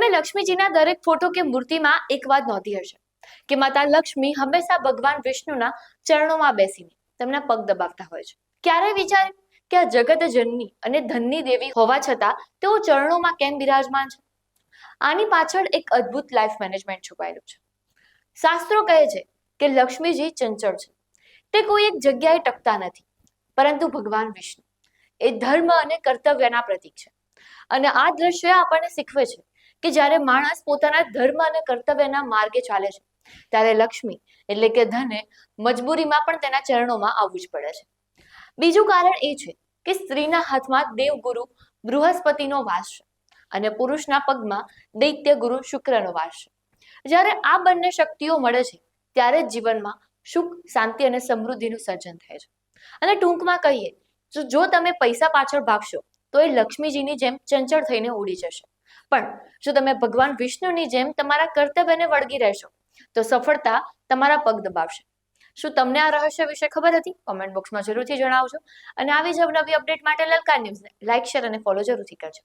તમે લક્ષ્મીજીના દરેક ફોટો કે મૂર્તિમાં એક વાત નોંધી હશે કે માતા લક્ષ્મી હંમેશા ભગવાન વિષ્ણુના ચરણોમાં બેસીને તેમના પગ દબાવતા હોય છે. ક્યારે વિચાર્યું કે આ જગત જનની અને ધનની દેવી હોવા છતાં તેઓ ચરણોમાં કેમ બિરાજમાન છે? આની પાછળ એક અદ્ભુત લાઈફ મેનેજમેન્ટ છુપાયેલું છે. શાસ્ત્રો કહે છે કે લક્ષ્મીજી ચંચળ છે, તે કોઈ એક જગ્યાએ ટકતા નથી, પરંતુ ભગવાન વિષ્ણુ એ ધર્મ અને કર્તવ્યના પ્રતીક છે. અને આ દ્રશ્ય આપણને શીખવે છે કે જ્યારે માણસ પોતાના ધર્મ અને કર્તવ્યના માર્ગે ચાલે છે, ત્યારે લક્ષ્મી એટલે કે ધને મજબૂરીમાં પણ તેના ચરણોમાં આવવું જ પડે છે. બીજું કારણ એ છે કે સ્ત્રીના હાથમાં દેવગુરુ બૃહસ્પતિનો વાસ છે અને પુરુષના પગમાં દૈત્ય ગુરુ શુક્રનો વાસ છે. જ્યારે આ બંને શક્તિઓ મળે છે ત્યારે જ જીવનમાં સુખ, શાંતિ અને સમૃદ્ધિનું સર્જન થાય છે. અને ટૂંકમાં કહીએ તો જો તમે પૈસા પાછળ ભાગશો તો એ લક્ષ્મીજીની જેમ ચંચળ થઈને ઉડી જશે, પણ જો તમે ભગવાન વિષ્ણુની જેમ તમારા કર્તવ્યને વળગી રહેશો તો સફળતા તમારા પગ દબાવશે. શું તમને આ રહસ્ય વિશે ખબર હતી? કોમેન્ટ બોક્સમાં જરૂરથી જણાવજો. અને આવી જ નવી અપડેટ માટે લલકાર ન્યૂઝને લાઇક, શેર અને ફોલો જરૂરથી કરજો.